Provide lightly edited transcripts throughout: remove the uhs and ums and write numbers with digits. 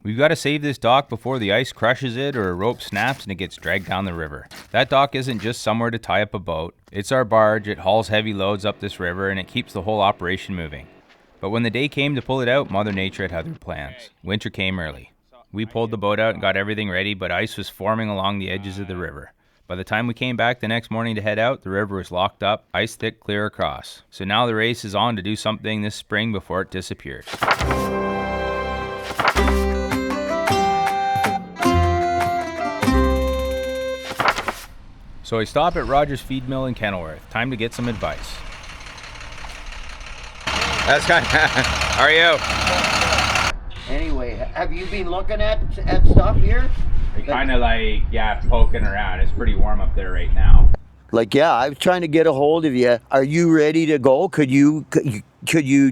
We've got to save this dock before the ice crushes it or a rope snaps and it gets dragged down the river. That dock isn't just somewhere to tie up a boat. It's our barge. It hauls heavy loads up this river and it keeps the whole operation moving. But when the day came to pull it out, Mother Nature had other plans. Winter came early. We pulled the boat out and got everything ready, but ice was forming along the edges of the river. By the time we came back the next morning to head out, the river was locked up, ice thick clear across. So now the race is on to do something this spring before it disappears. So I stop at Rogers Feed Mill in Kenilworth. Time to get some advice. That's kind of, how are you? Anyway, have you been looking at stuff here? Kind of like, poking around. It's pretty warm up there right now. Like, I was trying to get a hold of you. Are you ready to go? Could you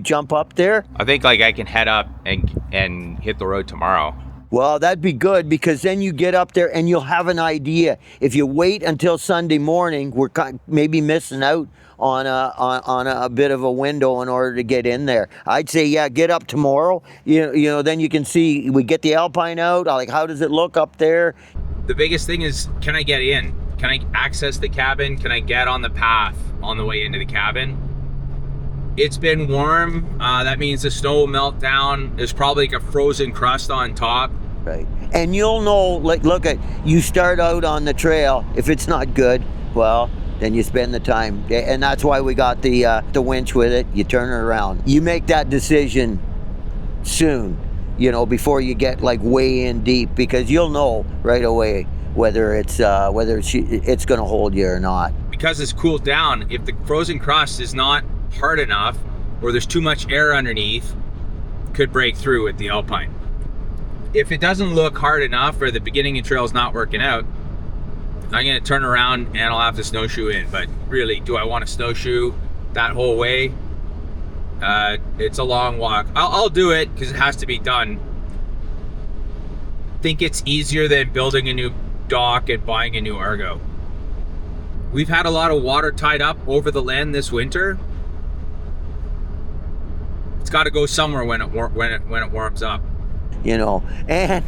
jump up there? I think I can head up and hit the road tomorrow. Well, that'd be good because then you get up there and you'll have an idea. If you wait until Sunday morning, we're maybe missing out on a bit of a window in order to get in there. I'd say, get up tomorrow. You know, then you can see, we get the Alpine out. Like, how does it look up there? The biggest thing is, can I get in? Can I access the cabin? Can I get on the path on the way into the cabin? It's been warm. That means the snow will melt down. There's probably like a frozen crust on top. Right. And you'll know, like, look at, you start out on the trail. If it's not good, well, then you spend the time. And that's why we got the winch with it. You turn it around. You make that decision soon, before you get like way in deep, because you'll know right away whether it's going to hold you or not. Because it's cooled down, if the frozen crust is not hard enough or there's too much air underneath, could break through with the Alpine. If it doesn't look hard enough or the beginning of trail is not working out, I'm going to turn around and I'll have to snowshoe in. But really, do I want to snowshoe that whole way? It's a long walk. I'll do it because it has to be done. Think it's easier than building a new dock and buying a new Argo. We've had a lot of water tied up over the land this winter. It's got to go somewhere when it warms up. And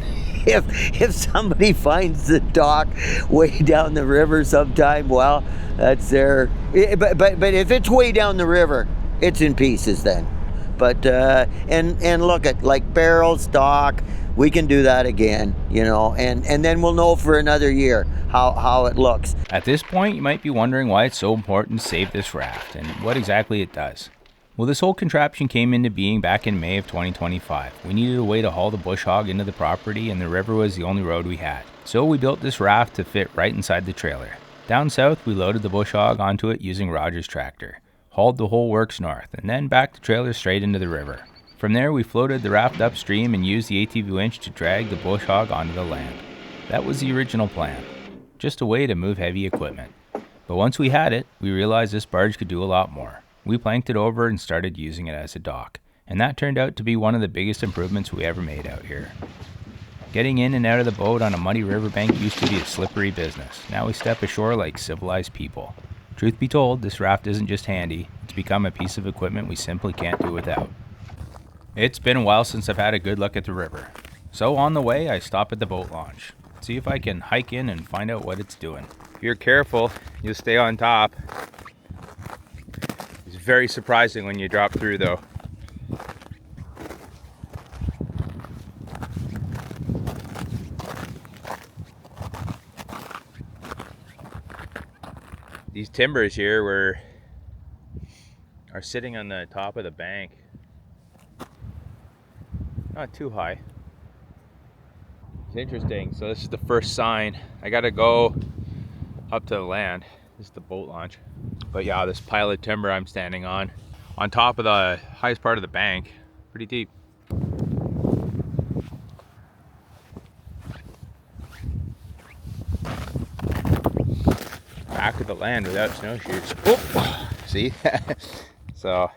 if somebody finds the dock way down the river sometime, well, that's their. But if it's way down the river, it's in pieces then. But and look at like barrels, dock, we can do that again, and then we'll know for another year how it looks. At this point, you might be wondering why it's so important to save this raft and what exactly it does. Well, this whole contraption came into being back in May of 2025. We needed a way to haul the bush hog into the property, and the river was the only road we had. So we built this raft to fit right inside the trailer. Down south, we loaded the bush hog onto it using Rogers' tractor, hauled the whole works north, and then backed the trailer straight into the river. From there, we floated the raft upstream and used the ATV winch to drag the bush hog onto the land. That was the original plan, just a way to move heavy equipment. But once we had it, we realized this barge could do a lot more. We planked it over and started using it as a dock, and that turned out to be one of the biggest improvements we ever made out here. Getting in and out of the boat on a muddy riverbank used to be a slippery business. Now we step ashore like civilized people. Truth be told, this raft isn't just handy, it's become a piece of equipment we simply can't do without. It's been a while since I've had a good look at the river. So on the way, I stop at the boat launch. See if I can hike in and find out what it's doing. If you're careful, you'll stay on top. It's very surprising when you drop through though. These timbers here are sitting on the top of the bank. Not too high. It's interesting. So this is the first sign. I gotta go up to the land. This is the boat launch. But yeah, this pile of timber I'm standing on top of the highest part of the bank. Pretty deep. Back to the land without snowshoes. Oh, see? So.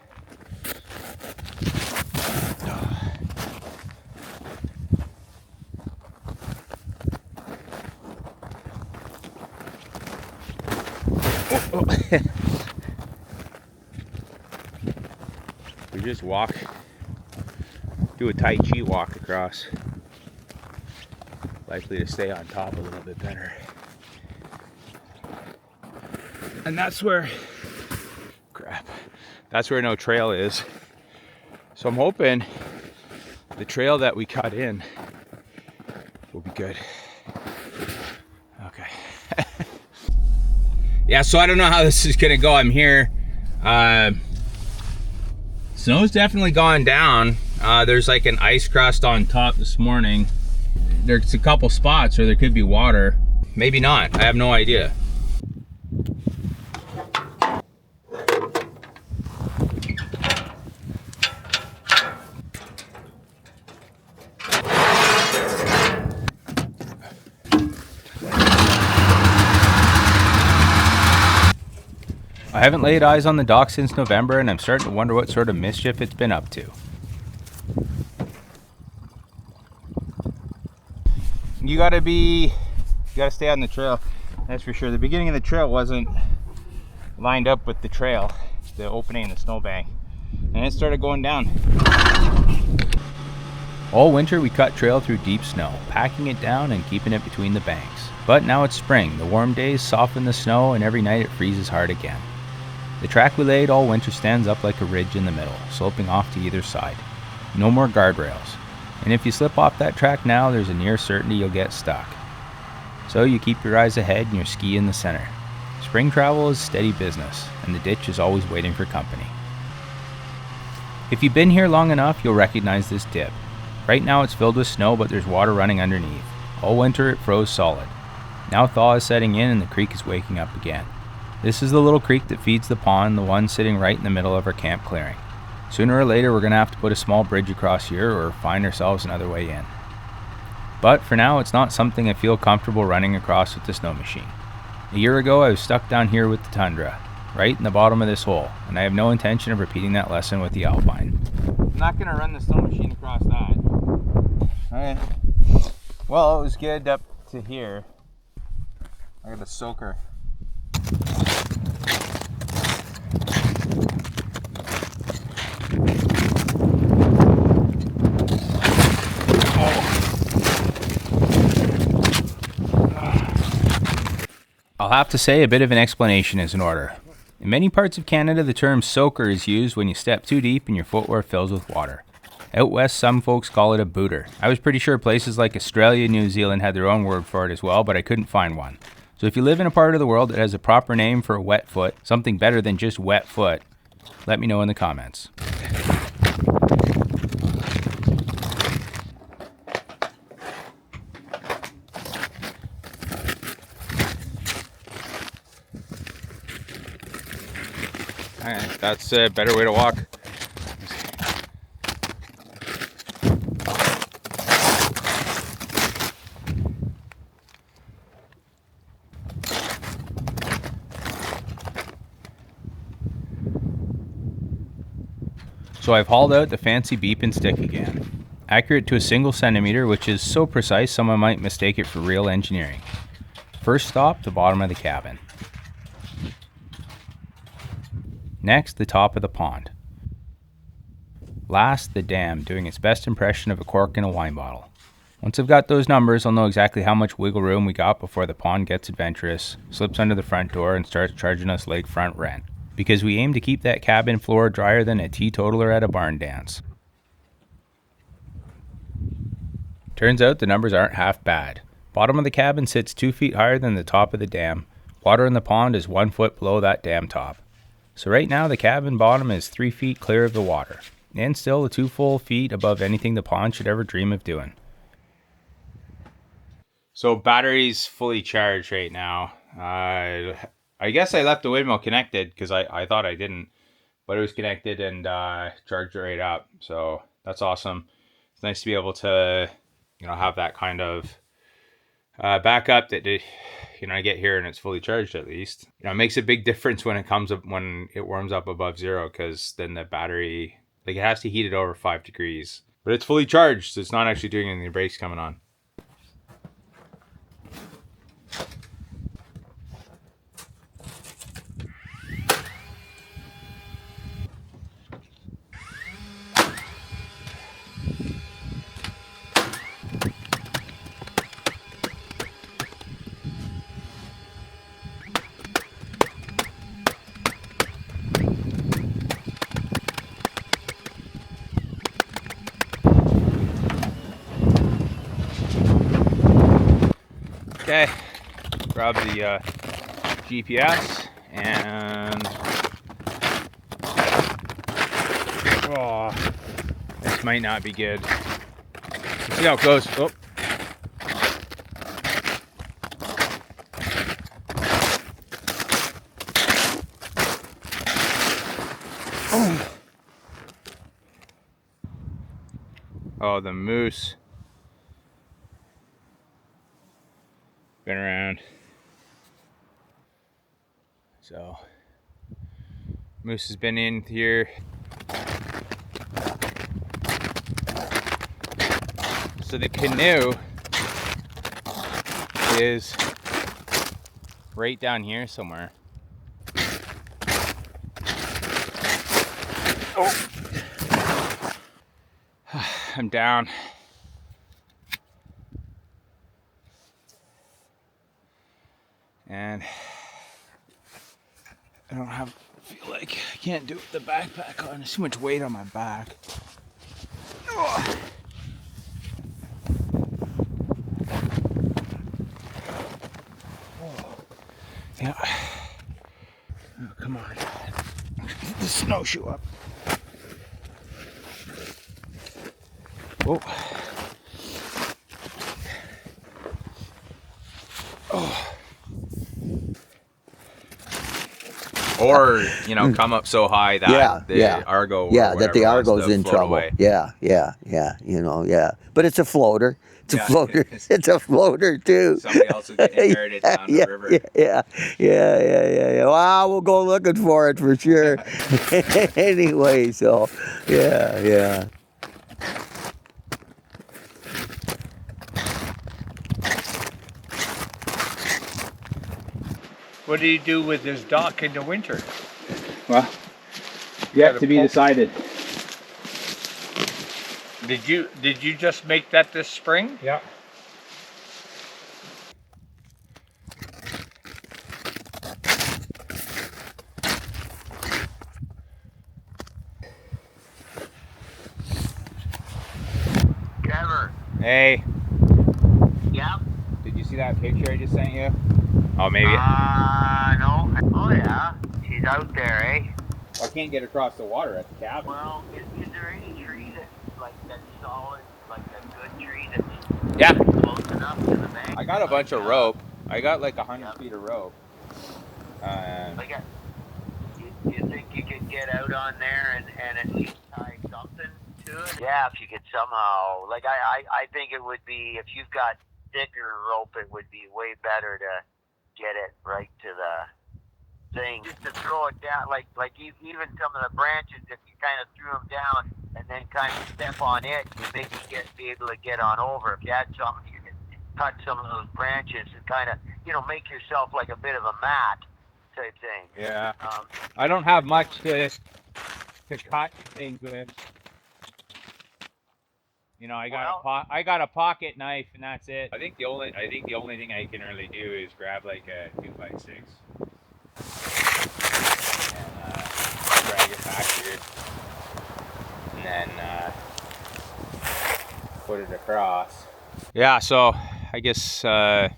We just walk, do a Tai Chi walk across. likely to stay on top a little bit better. And that's where, crap, that's where no trail is. So I'm hoping the trail that we cut in will be good. Okay. Yeah, so I don't know how this is gonna go. I'm here. Snow's definitely gone down. There's like an ice crust on top this morning. There's a couple spots where there could be water. Maybe not, I have no idea. I haven't laid eyes on the dock since November, and I'm starting to wonder what sort of mischief it's been up to. You gotta stay on the trail, that's for sure. The beginning of the trail wasn't lined up with the trail, the opening in the snowbank, and it started going down. All winter we cut trail through deep snow, packing it down and keeping it between the banks. But now it's spring, the warm days soften the snow, and every night it freezes hard again. The track we laid all winter stands up like a ridge in the middle, sloping off to either side. No more guardrails. And if you slip off that track now, there's a near certainty you'll get stuck. So you keep your eyes ahead and your ski in the center. Spring travel is steady business, and the ditch is always waiting for company. If you've been here long enough, you'll recognize this dip. Right now it's filled with snow, but there's water running underneath. All winter it froze solid. Now thaw is setting in and the creek is waking up again. This is the little creek that feeds the pond, the one sitting right in the middle of our camp clearing. Sooner or later we're going to have to put a small bridge across here or find ourselves another way in. But for now it's not something I feel comfortable running across with the snow machine. A year ago I was stuck down here with the Tundra, right in the bottom of this hole, and I have no intention of repeating that lesson with the Alpine. I'm not going to run the snow machine across that. Okay. Well, it was good up to here. I got a soaker. I'll have to say a bit of an explanation is in order. In many parts of Canada, the term soaker is used when you step too deep and your footwear fills with water. Out west, some folks call it a booter. I was pretty sure places like Australia and New Zealand had their own word for it as well, but I couldn't find one. So if you live in a part of the world that has a proper name for a wet foot, something better than just wet foot, let me know in the comments. Alright, that's a better way to walk. So I've hauled out the fancy beep and stick again. Accurate to a single centimeter, which is so precise someone might mistake it for real engineering. First stop, the bottom of the cabin. Next, the top of the pond. Last, the dam, doing its best impression of a cork in a wine bottle. Once I've got those numbers, I'll know exactly how much wiggle room we got before the pond gets adventurous, slips under the front door, and starts charging us lakefront rent. Because we aim to keep that cabin floor drier than a teetotaler at a barn dance. Turns out the numbers aren't half bad. Bottom of the cabin sits 2 feet higher than the top of the dam. Water in the pond is 1 foot below that dam top. So right now the cabin bottom is 3 feet clear of the water, and still 2 full feet above anything the pond should ever dream of doing. So battery's fully charged right now. I guess I left the windmill connected because I thought I didn't, but it was connected and charged it right up. So that's awesome. It's nice to be able to, have that kind of backup that I get here and it's fully charged at least. It makes a big difference when it warms up above zero, because then the battery, it has to heat it over 5 degrees. But it's fully charged, so it's not actually doing anything. The brakes coming on. Okay, grab the GPS and oh, this might not be good. Let's see how it goes. Oh. Oh, the moose. Been around. So, moose has been in here. So the canoe is right down here somewhere. Oh, I'm down. And I don't have, feel like I can't do it with the backpack on. There's too much weight on my back. Oh. Yeah. Oh, come on. Get the snowshoe up. Oh. Oh. Or, you know, come up so high that the Argo that the Argo's in trouble. Away. Yeah, you know, But it's a floater. It's a floater. It's a floater too. Somebody else is getting inherited down the river. Yeah. Wow, we'll go looking for it for sure. Anyway, so yeah. What do you do with this dock in the winter? Well, yet to be decided. Did you just make that this spring? Yeah. Trevor. Hey. Yep. Did you see that picture I just sent you? Oh, maybe. No. Oh, yeah. She's out there, eh? I can't get across the water at the cabin. Well, is there any tree that's solid, like a good tree that's Yeah. close enough to the bank? I got a bunch of rope. I got like 100 feet of rope. Do you think you could get out on there and at least tie something to it? Yeah, if you could somehow. Like, I think it would be, if you've got thicker rope, it would be way better to get it right to the thing. Just to throw it down, like even some of the branches, if you kind of threw them down and then kind of step on it, you maybe be able to get on over. If you had something, you could cut some of those branches and kind of, make yourself like a bit of a mat type thing. Yeah. I don't have much to cut things with. I got a pocket knife and that's it. I think the only thing I can really do is grab like a 2x6 and drag it back here and then put it across. Yeah, so I guess not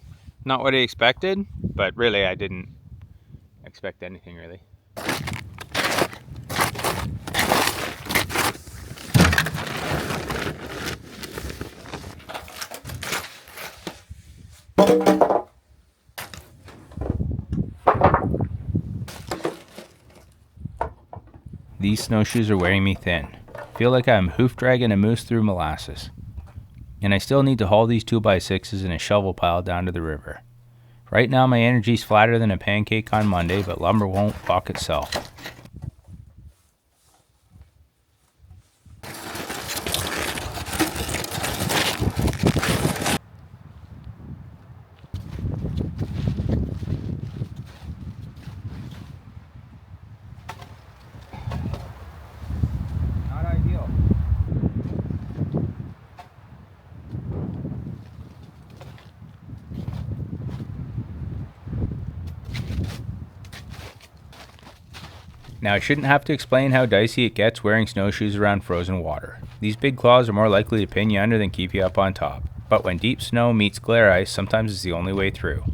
what I expected, but really I didn't expect anything really. These snowshoes are wearing me thin. Feel like I'm hoof dragging a moose through molasses. And I still need to haul these 2x6s in a shovel pile down to the river. Right now my energy's flatter than a pancake on Monday, but lumber won't walk itself. Now I shouldn't have to explain how dicey it gets wearing snowshoes around frozen water. These big claws are more likely to pin you under than keep you up on top. But when deep snow meets glare ice, sometimes it's the only way through.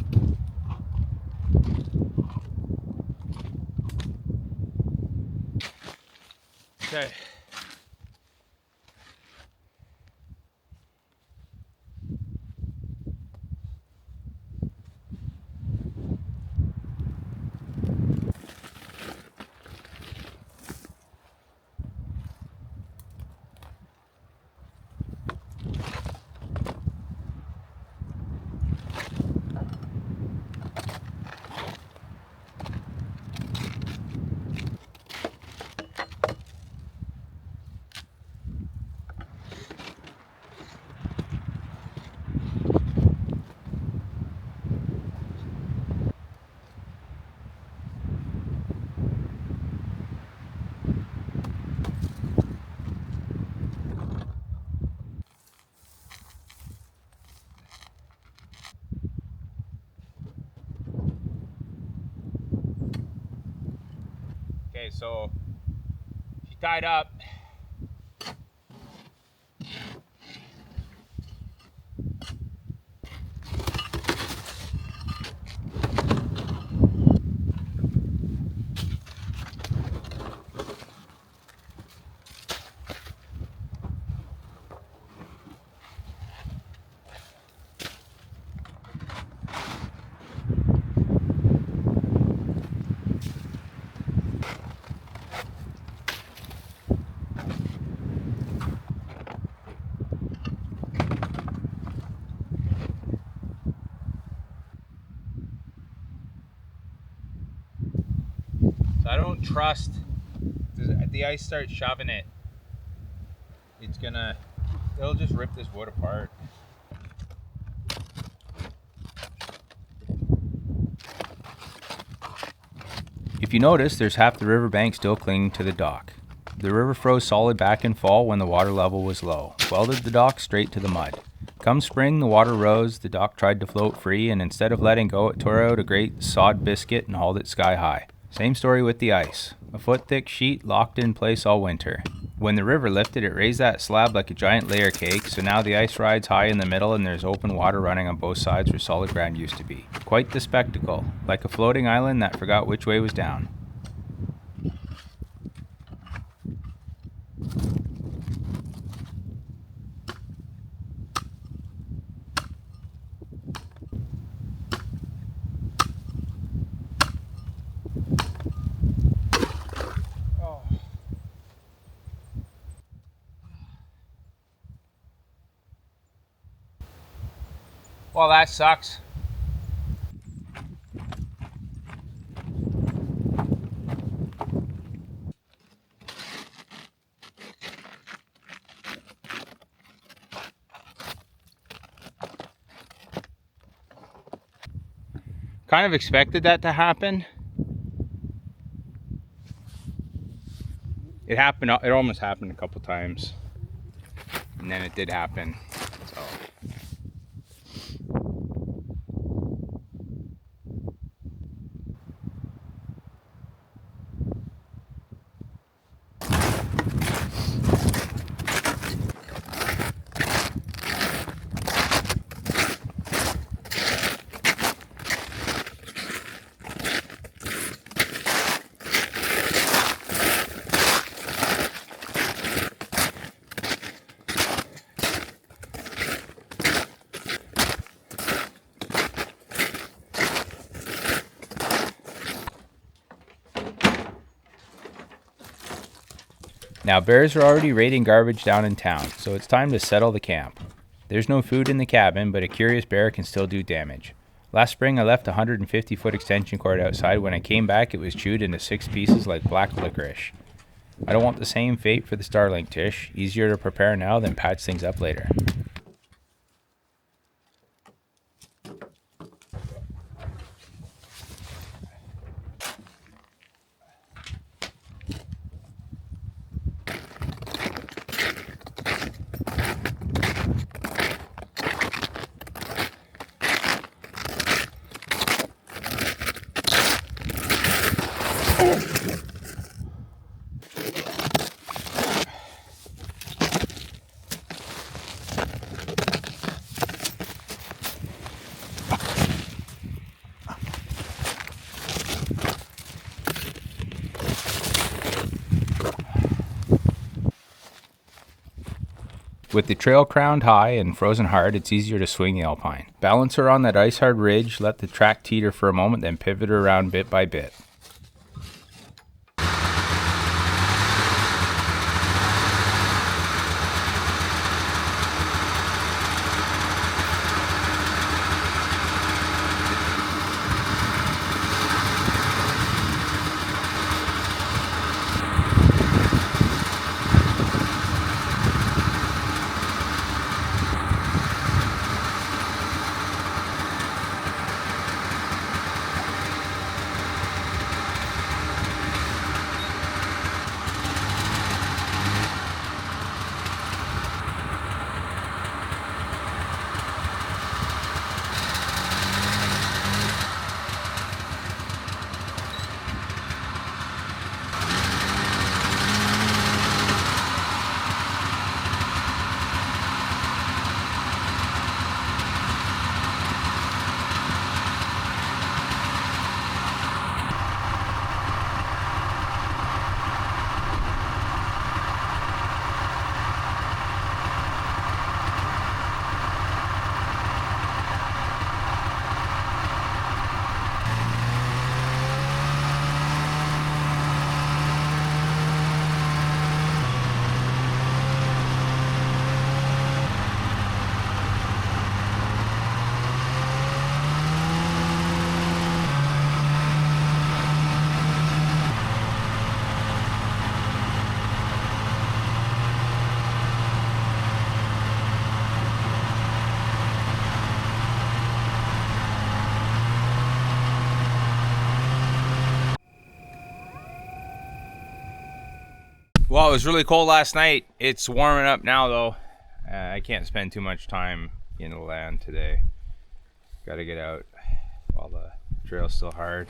Okay. Okay, so she tied up. So I don't trust, the ice starts shoving it, it'll just rip this wood apart. If you notice, there's half the riverbank still clinging to the dock. The river froze solid back in fall when the water level was low, welded the dock straight to the mud. Come spring, the water rose, the dock tried to float free, and instead of letting go, it tore out a great sod biscuit and hauled it sky high. Same story with the ice. A foot-thick sheet locked in place all winter. When the river lifted, it raised that slab like a giant layer cake, so now the ice rides high in the middle and there's open water running on both sides where solid ground used to be. Quite the spectacle, like a floating island that forgot which way was down. Well, that sucks. Kind of expected that to happen. It almost happened a couple times. And then it did happen. So now bears are already raiding garbage down in town, so it's time to settle the camp. There's no food in the cabin, but a curious bear can still do damage. Last spring I left a 150-foot extension cord outside. When I came back it was chewed into 6 pieces like black licorice. I don't want the same fate for the Starlink, Tish. Easier to prepare now than patch things up later. With the trail crowned high and frozen hard, it's easier to swing the Alpine. Balance her on that ice hard ridge, let the track teeter for a moment, then pivot her around bit by bit. Well, it was really cold last night. It's warming up now, though. I can't spend too much time in the land today. Got to get out while the trail's still hard.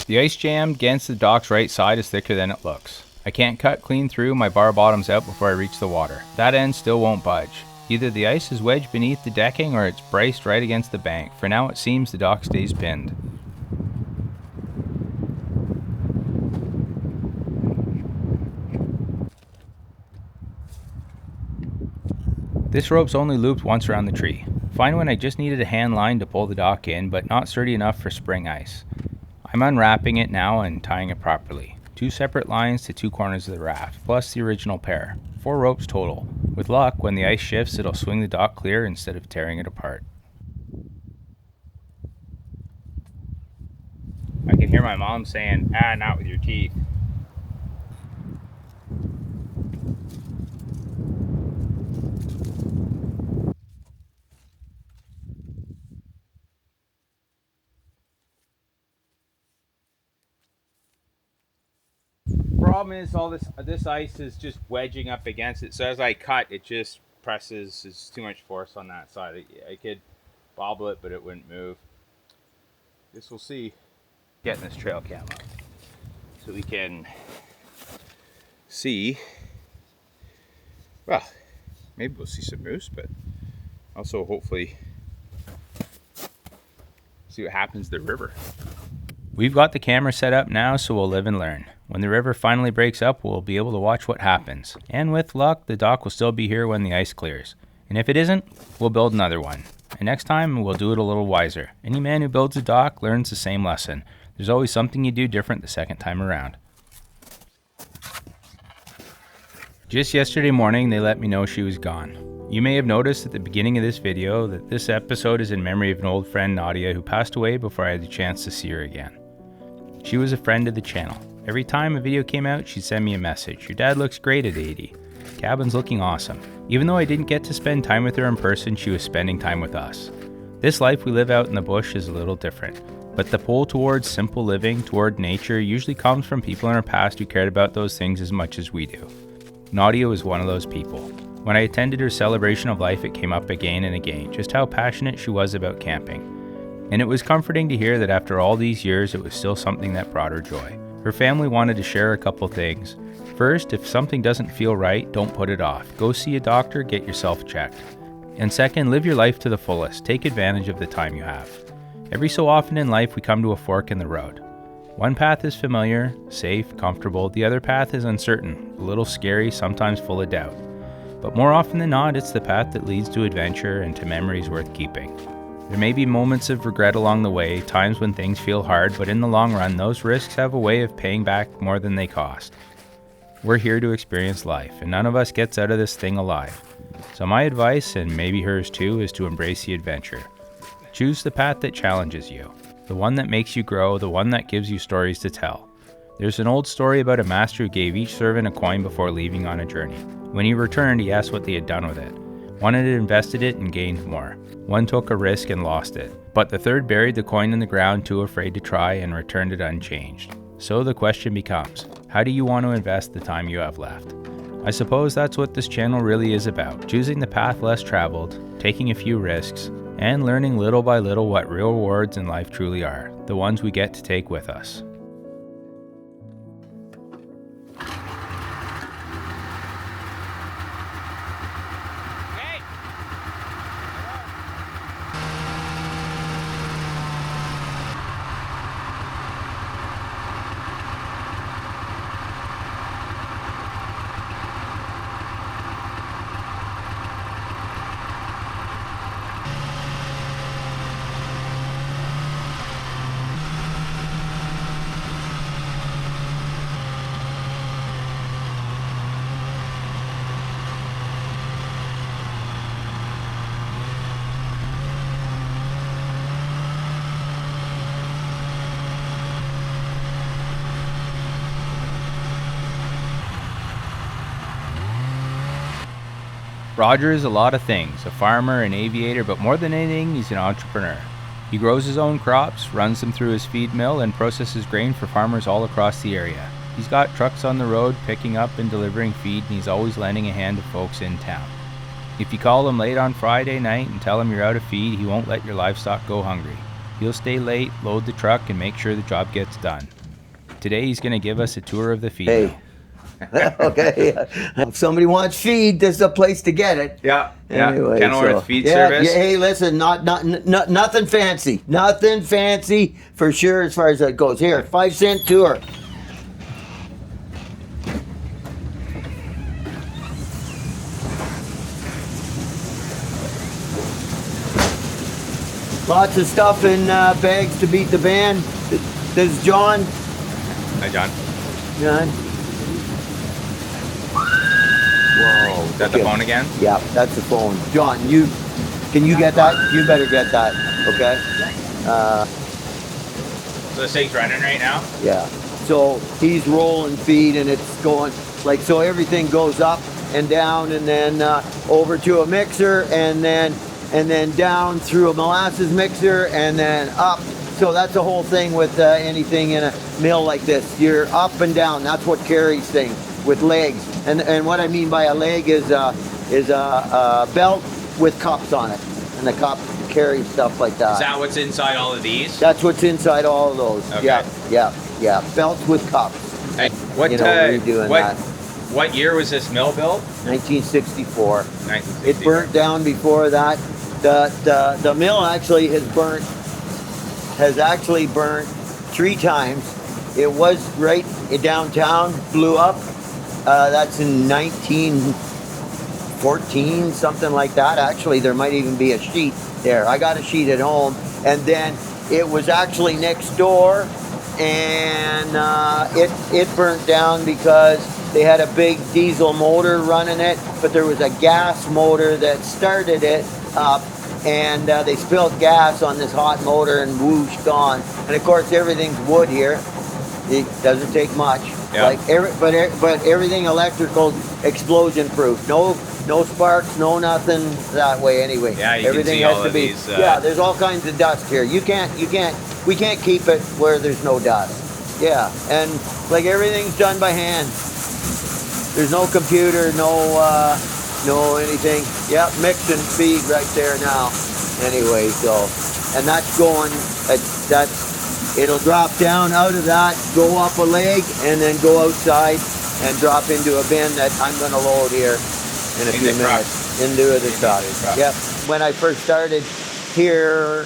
The ice jammed against the dock's right side is thicker than it looks. I can't cut clean through, my bar bottoms out before I reach the water. That end still won't budge. Either the ice is wedged beneath the decking or it's braced right against the bank. For now it seems the dock stays pinned. This rope's only looped once around the tree. Fine when I just needed a hand line to pull the dock in, but not sturdy enough for spring ice. I'm unwrapping it now and tying it properly. 2 separate lines to 2 corners of the raft, plus the original pair. 4 ropes total. With luck, when the ice shifts, it'll swing the dock clear instead of tearing it apart. I can hear my mom saying, not with your teeth. Problem is all this ice is just wedging up against it, so as I cut it just presses. It's too much force on that side. I could bobble it but it wouldn't move. Guess we'll see. Getting this trail cam up so we can see, well, maybe we'll see some moose, but also hopefully see what happens to the river. We've got the camera set up now, so we'll live and learn. When the river finally breaks up, we'll be able to watch what happens. And with luck, the dock will still be here when the ice clears. And if it isn't, we'll build another one. And next time, we'll do it a little wiser. Any man who builds a dock learns the same lesson. There's always something you do different the second time around. Just yesterday morning, they let me know she was gone. You may have noticed at the beginning of this video that this episode is in memory of an old friend, Nadia, who passed away before I had the chance to see her again. She was a friend of the channel. Every time a video came out, she'd send me a message. Your dad looks great at 80. Cabin's looking awesome. Even though I didn't get to spend time with her in person, she was spending time with us. This life we live out in the bush is a little different, but the pull towards simple living, toward nature, usually comes from people in our past who cared about those things as much as we do. Nadia was one of those people. When I attended her celebration of life, it came up again and again, just how passionate she was about camping. And it was comforting to hear that after all these years, it was still something that brought her joy. Her family wanted to share a couple things. First, if something doesn't feel right, don't put it off. Go see a doctor, get yourself checked. And second, live your life to the fullest. Take advantage of the time you have. Every so often in life, we come to a fork in the road. One path is familiar, safe, comfortable. The other path is uncertain, a little scary, sometimes full of doubt. But more often than not, it's the path that leads to adventure and to memories worth keeping. There may be moments of regret along the way, times when things feel hard, but in the long run, those risks have a way of paying back more than they cost. We're here to experience life, and none of us gets out of this thing alive. So my advice, and maybe hers too, is to embrace the adventure. Choose the path that challenges you, the one that makes you grow, the one that gives you stories to tell. There's an old story about a master who gave each servant a coin before leaving on a journey. When he returned, he asked what they had done with it. One had invested it and gained more. One took a risk and lost it. But the third buried the coin in the ground, too afraid to try, and returned it unchanged. So the question becomes, how do you want to invest the time you have left? I suppose that's what this channel really is about, choosing the path less traveled, taking a few risks, and learning little by little what real rewards in life truly are, the ones we get to take with us. Roger is a lot of things, a farmer, an aviator, but more than anything, he's an entrepreneur. He grows his own crops, runs them through his feed mill, and processes grain for farmers all across the area. He's got trucks on the road picking up and delivering feed, and he's always lending a hand to folks in town. If you call him late on Friday night and tell him you're out of feed, he won't let your livestock go hungry. He'll stay late, load the truck, and make sure the job gets done. Today he's going to give us a tour of the feed Hey. mill. Okay. If somebody wants feed, this is a place to get it. Yeah, Anyway, Kenilworth feed yeah, service. yeah, hey, listen, nothing fancy. Nothing fancy for sure as far as that goes. Here, 5-cent tour. Lots of stuff in bags to beat the band. This is John. Hi, John. John. Whoa. Is that the phone again? Yeah, that's the phone. John, can you get that? You better get that. Okay. So this thing's running right now? Yeah. So he's rolling feed and it's going like so. Everything goes up and down and then over to a mixer and then down through a molasses mixer and then up. So that's the whole thing with anything in a mill like this. You're up and down. That's what carries things with legs. And what I mean by a leg is a belt with cups on it, and the cup carries stuff like that. Is that what's inside all of these? That's what's inside all of those. Okay. Yeah. Belts with cups. Hey, what, You know, redoing that. what year was this mill built? 1964. 1960. It burnt down before that. The mill actually has actually burnt 3 times. It was right in downtown, blew up. That's in 1914, something like that. Actually, there might even be a sheet there. I got a sheet at home. And then it was actually next door, and it burnt down because they had a big diesel motor running it, but there was a gas motor that started it up, and they spilled gas on this hot motor and whoosh, gone. And of course, everything's wood here. It doesn't take much. Yeah. But everything electrical explosion proof. No sparks, no nothing that way anyway. Yeah, you Everything can see has all to of be. these, Yeah, there's all kinds of dust here. We can't keep it where there's no dust. Yeah, and like everything's done by hand. There's no computer, no anything. Yep, mixing feed right there now. Anyway, so, and that's going. It'll drop down out of that, go up a leg, and then go outside and drop into a bin that I'm going to load here in a few minutes. Into the truck. Yep. When I first started here,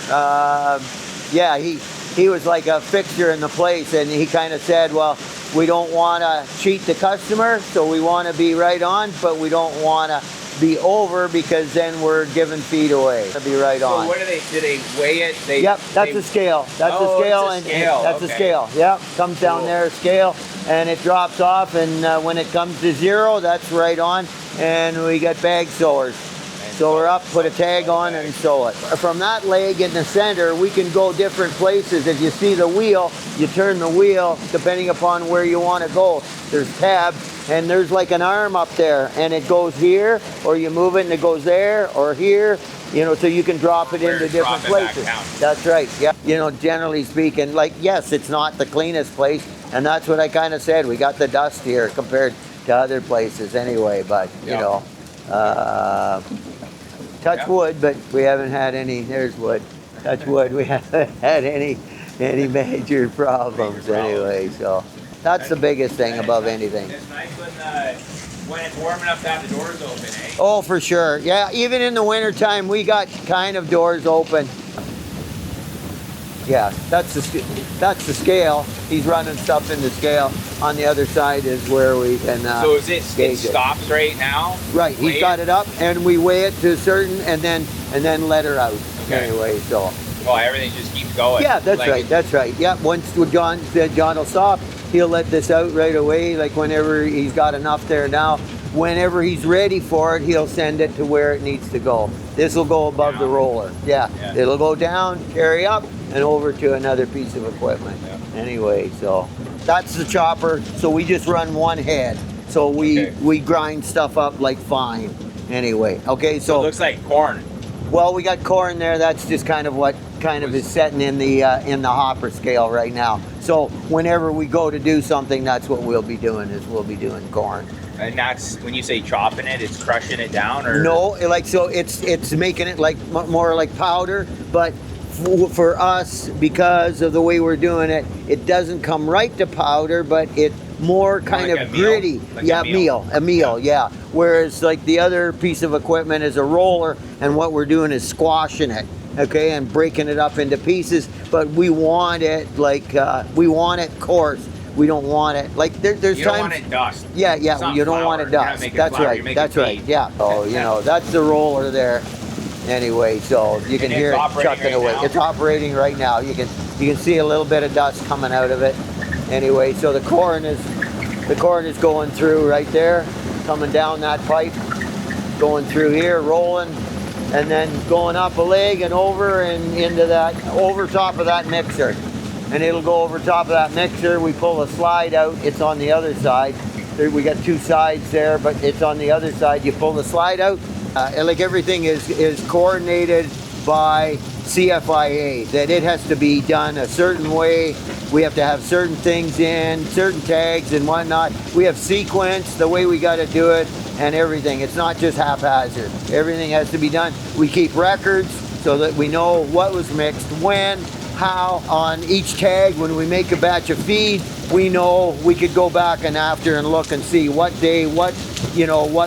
he was like a fixture in the place, and he kind of said, well, we don't want to cheat the customer, so we want to be right on, but we don't want to be over because then we're giving feed away. To be right on. So what do they weigh it? Yep, that's a scale. That's a scale. It's a scale. That's a scale. Yep, comes down there, scale, and it drops off, and when it comes to 0, that's right on, and we got bag sewers. So we're up, put a tag on, and sew it. From that leg in the center, we can go different places. If you see the wheel, you turn the wheel depending upon where you want to go. There's tabs, and there's like an arm up there, and it goes here, or you move it and it goes there, or here, so you can drop it into different places. That's right, yeah. Generally speaking, yes, it's not the cleanest place, and that's what I kind of said. We got the dust here compared to other places anyway, but, touch wood, but we haven't had any, there's wood, touch wood, we haven't had any major problems anyway, so that's the biggest thing above anything. It's nice when it's warm enough to have the doors open, eh? Oh, for sure. Yeah, even in the wintertime, we got kind of doors open. Yeah, that's the scale. He's running stuff in the scale. On the other side is where we can so is it gauge stops right now? Right, he's got it up, and we weigh it to a certain, and then let her out. Okay. Anyway, so. Oh, everything just keeps going. Yeah, that's right. Yeah, once John said John will stop, he'll let this out right away. Like whenever he's got enough there now, whenever he's ready for it, he'll send it to where it needs to go. This will go above the roller. Yeah, it'll go down, carry up, and over to another piece of equipment. Yeah. Anyway, so that's the chopper. So we just run one head. So we grind stuff up like fine. Anyway, okay. So it looks like corn. Well, we got corn there. That's just kind of what is setting in the hopper scale right now. So whenever we go to do something, that's what we'll be doing. We'll be doing corn. And that's when you say chopping it, it's crushing it down, or no? It's making it like more like powder, but for us, because of the way we're doing it, it doesn't come right to powder, but it more kind like of a meal? gritty. Like yeah, a meal. yeah. Whereas like the other piece of equipment is a roller, and what we're doing is squashing it, okay, and breaking it up into pieces. But we want it like we want it coarse. We don't want it like there's You times. don't want it dust. Yeah, It's yeah. not You don't flour. want it You're not dust. making That's flour, right. you're making That's right. feed. Yeah. Oh, you know, that's the roller there. Anyway, so you can And hear it's it operating chucking right away. now? It's operating right now. You can see a little bit of dust coming out of it. Anyway, so the corn is going through right there, coming down that pipe, going through here, rolling, and then going up a leg and over and into that, over top of that mixer. And it'll go over top of that mixer. We pull a slide out. It's on the other side. There, we got two sides there, but it's on the other side. You pull the slide out. And like everything is coordinated by CFIA, that it has to be done a certain way. We have to have certain things in, certain tags and whatnot. We have sequence, the way we got to do it, and everything. It's not just haphazard. Everything has to be done. We keep records so that we know what was mixed, when, how. On each tag, when we make a batch of feed, we know we could go back and after and look and see what day, what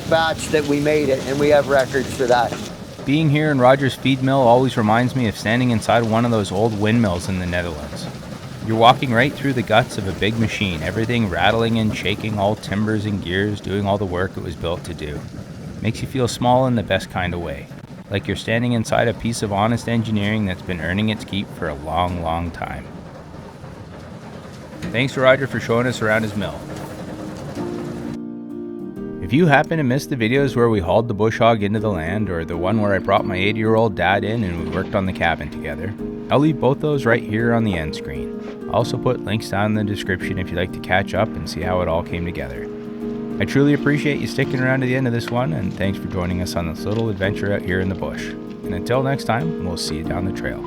batch that we made it, and we have records for that. Being here in Roger's feed mill always reminds me of standing inside one of those old windmills in the Netherlands. You're walking right through the guts of a big machine, everything rattling and shaking, all timbers and gears doing all the work it was built to do. Makes you feel small in the best kind of way, like you're standing inside a piece of honest engineering that's been earning its keep for a long, long time. Thanks to Roger for showing us around his mill. If you happen to miss the videos where we hauled the bush hog into the land, or the one where I brought my 80-year-old dad in and we worked on the cabin together, I'll leave both those right here on the end screen. I'll also put links down in the description if you'd like to catch up and see how it all came together. I truly appreciate you sticking around to the end of this one, and thanks for joining us on this little adventure out here in the bush. And until next time, we'll see you down the trail.